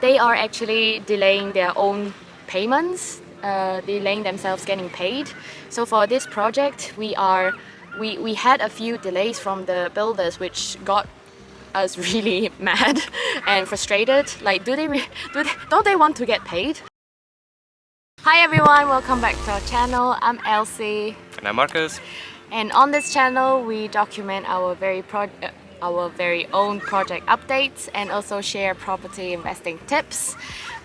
They are actually delaying their own payments, delaying themselves getting paid. So for this project, we had a few delays from the builders, which got us really mad and frustrated. Like, don't they want to get paid? Hi everyone, welcome back to our channel. I'm Elsie. And I'm Markus. And on this channel, we document our very own project updates and also share property investing tips.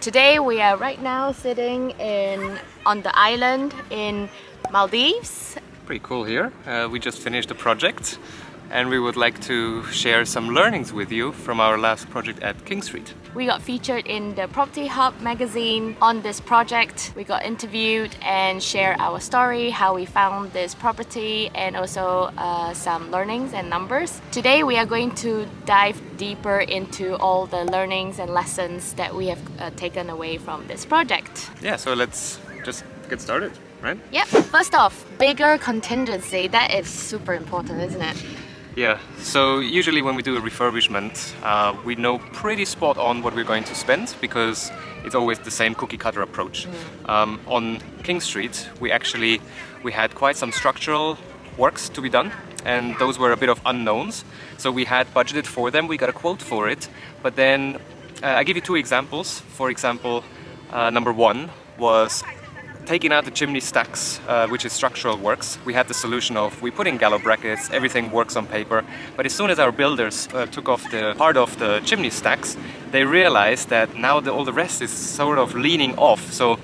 Today we are right now sitting on the island in Maldives. Pretty cool here. We just finished the project and we would like to share some learnings with you from our last project at King Street. We got featured in the Property Hub magazine on this project. We got interviewed and share our story, how we found this property, and also some learnings and numbers. Today we are going to dive deeper into all the learnings and lessons that we have taken away from this project. Yeah, so let's just get started, right? Yep. First off, bigger contingency. That is super important, isn't it? Yeah, so usually when we do a refurbishment, we know pretty spot on what we're going to spend because it's always the same cookie cutter approach. On King Street, we had quite some structural works to be done, and those were a bit of unknowns. So we had budgeted for them, we got a quote for it, but then I give you two examples. For example, number one was taking out the chimney stacks, which is structural works. We had the solution of we put in gallows brackets, everything works on paper, but as soon as our builders took off the part of the chimney stacks, they realized that now all the rest is sort of leaning off. So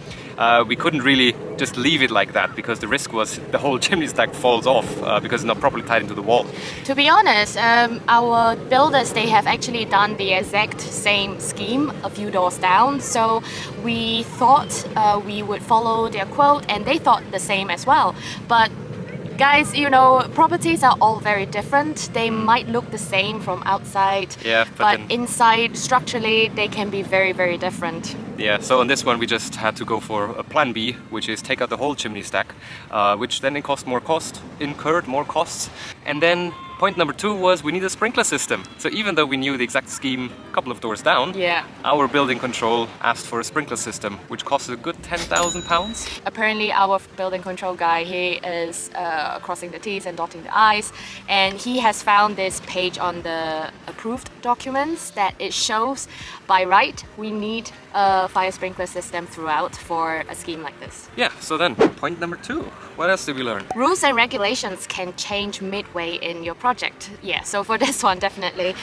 we couldn't really just leave it like that because the risk was the whole chimney stack falls off because it's not properly tied into the wall. To be honest, our builders, they have actually done the exact same scheme a few doors down. So we thought we would follow their quote, and they thought the same as well. But guys, you know, properties are all very different. They might look the same from outside, but inside, structurally, they can be very, very different. Yeah, so on this one we just had to go for a plan B, which is take out the whole chimney stack, which then incurred more costs. And then point number two was we need a sprinkler system. So even though we knew the exact scheme a couple of doors down, our building control asked for a sprinkler system, which cost a good £10,000. Apparently our building control guy, he is crossing the T's and dotting the I's, and he has found this page on the approved documents that it shows by right we need a fire sprinkler system throughout for a scheme like this. Yeah, so then point number two, what else did we learn? Rules and regulations can change midway in your project. Yeah, so for this one, definitely.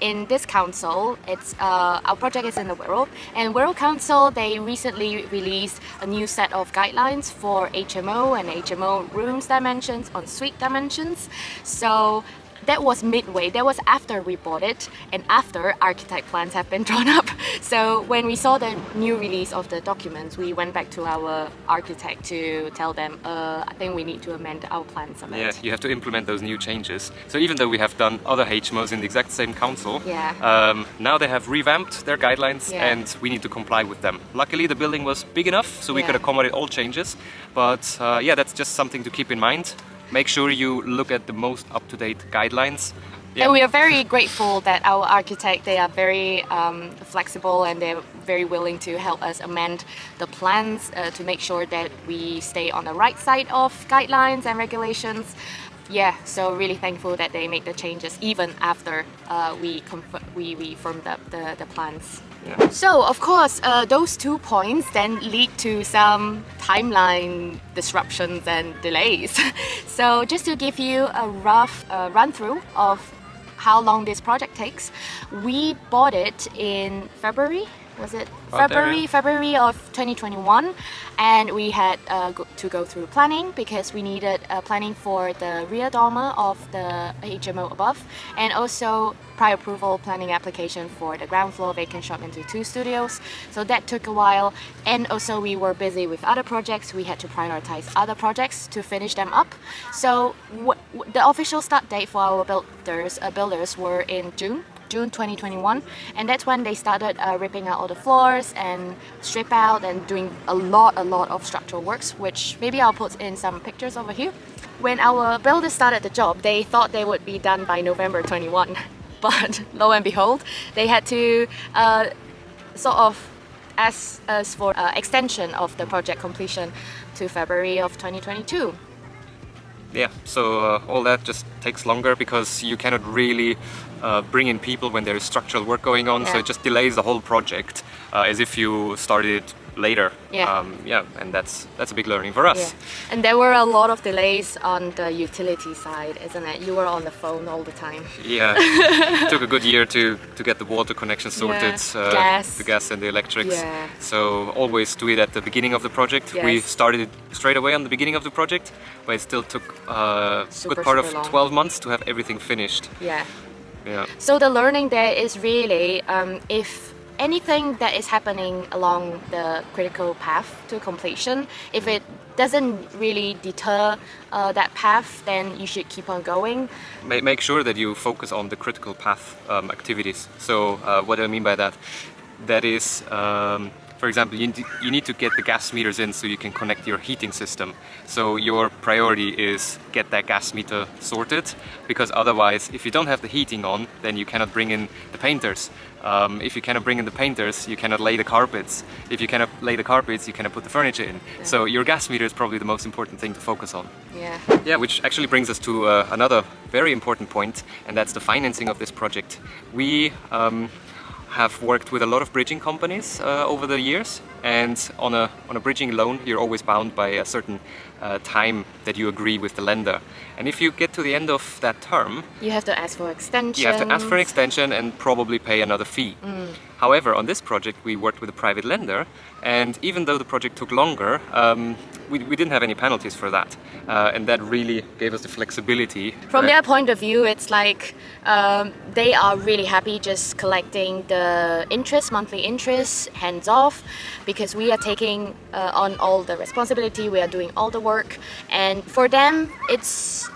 In this council, our project is in the Wirral, and Wirral Council, they recently released a new set of guidelines for HMO and HMO rooms dimensions, ensuite dimensions. So that was midway. That was after we bought it and after architect plans have been drawn up. So when we saw the new release of the documents, we went back to our architect to tell them, I think we need to amend our plans a bit. Yeah, you have to implement those new changes. So even though we have done other HMOs in the exact same council, now they have revamped their guidelines and we need to comply with them. Luckily the building was big enough so we could accommodate all changes. But yeah, that's just something to keep in mind. Make sure you look at the most up-to-date guidelines. Yeah. And we are very grateful that our architect, they are very flexible and they're very willing to help us amend the plans to make sure that we stay on the right side of guidelines and regulations. Yeah, so really thankful that they make the changes even after we firmed up the plans. Yeah. So of course those 2 points then lead to some timeline disruptions and delays. So just to give you a rough run-through of how long this project takes, we bought it in February. Was it February of 2021, and we had to go through planning because we needed planning for the rear dormer of the HMO above, and also prior approval planning application for the ground floor vacant shop into 2 studios. So that took a while, and also we were busy with other projects. We had to prioritize other projects to finish them up. So the official start date for our builders were in June 2021, and that's when they started ripping out all the floors and strip out and doing a lot of structural works, which maybe I'll put in some pictures over here. When our builders started the job, they thought they would be done by November 21, but lo and behold, they had to sort of asked us for extension of the project completion to February of 2022. Yeah, so all that just takes longer because you cannot really bring in people when there is structural work going on, so Yeah. it just delays the whole project as if you started later. Yeah. And that's a big learning for us. Yeah. And there were a lot of delays on the utility side, isn't it? You were on the phone all the time. Yeah, it took a good year to get the water connection sorted, Gas. the gas and the electrics. Yeah. So always do it at the beginning of the project. We Yes. started it straight away on the beginning of the project, but it still took a Super, good part of super long. 12 months to have everything finished. Yeah. Yeah. So the learning there is really if anything that is happening along the critical path to completion, if it doesn't really deter that path, then you should keep on going. Make sure that you focus on the critical path activities. So what do I mean by that? That is, for example, you need to get the gas meters in so you can connect your heating system. So your priority is get that gas meter sorted, because otherwise, if you don't have the heating on, then you cannot bring in the painters. If you cannot bring in the painters, you cannot lay the carpets. If you cannot lay the carpets, you cannot put the furniture in. Yeah. So your gas meter is probably the most important thing to focus on. Yeah. Yeah, which actually brings us to another very important point, and that's the financing of this project. We have worked with a lot of bridging companies over the years, and on a bridging loan, you're always bound by a certain time that you agree with the lender. And if you get to the end of that term, You have to ask for extension. you have to ask for an extension and probably pay another fee. However, on this project, we worked with a private lender, and even though the project took longer, we didn't have any penalties for that. And that really gave us the flexibility. From their point of view, it's like they are really happy just collecting the interest, monthly interest, hands off, because we are taking on all the responsibility, we are doing all the work, and for them, it's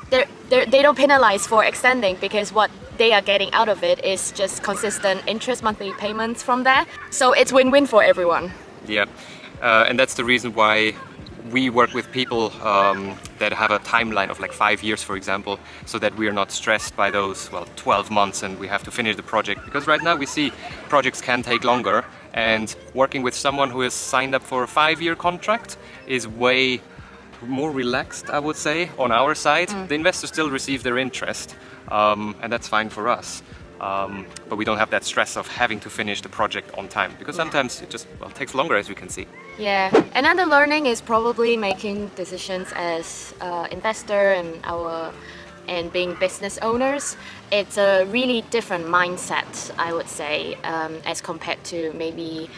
they don't penalize for extending, because what they are getting out of it is just consistent interest, monthly payments from there. So it's win-win for everyone. Yeah, and that's the reason why we work with people that have a timeline of like 5 years, for example, so that we are not stressed by those, 12 months and we have to finish the project. Because right now we see projects can take longer, and working with someone who has signed up for a 5-year contract is way more relaxed, I would say, on our side. The investors still receive their interest, and that's fine for us. But we don't have that stress of having to finish the project on time, because sometimes it just takes longer, as we can see. Yeah, another learning is probably making decisions as investor and being business owners. It's a really different mindset, I would say, as compared to maybe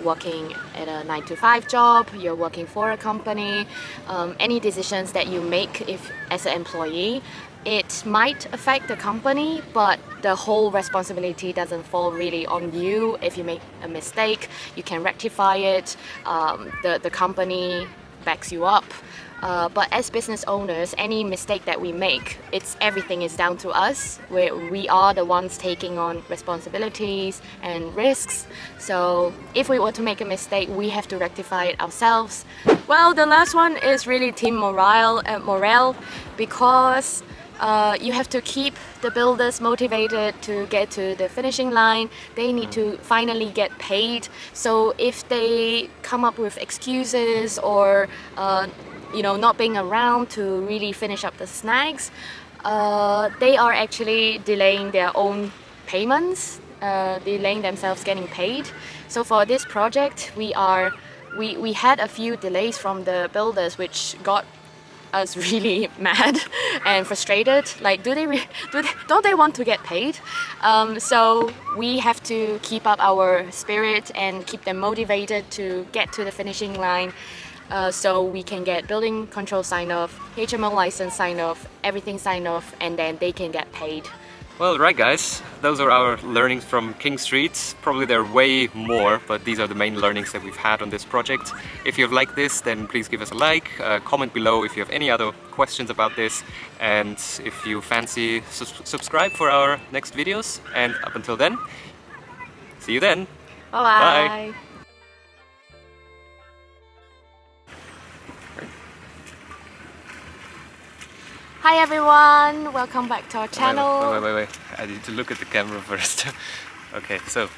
working at a 9-to-5 job. You're working for a company. Any decisions that you make as an employee, it might affect the company, but the whole responsibility doesn't fall really on you. If you make a mistake, you can rectify it. The company backs you up. But as business owners, any mistake that we make, everything is down to us. We are the ones taking on responsibilities and risks. So if we were to make a mistake, we have to rectify it ourselves. Well, the last one is really team morale, because you have to keep the builders motivated to get to the finishing line. They need to finally get paid. So if they come up with excuses or not being around to really finish up the snags, they are actually delaying their own payments, delaying themselves getting paid. So for this project, we had a few delays from the builders, which got us really mad and frustrated. Like, don't they want to get paid? So we have to keep up our spirit and keep them motivated to get to the finishing line. So we can get building control sign off, HMO license sign off, everything signed off, and then they can get paid. Well, right guys, those are our learnings from King Street. Probably there are way more, but these are the main learnings that we've had on this project. If you've liked this, then please give us a like, comment below if you have any other questions about this, and if you fancy, subscribe for our next videos. And up until then, see you then. Bye-bye. Bye. Hi everyone, welcome back to our channel. Wait. I need to look at the camera first. Okay, so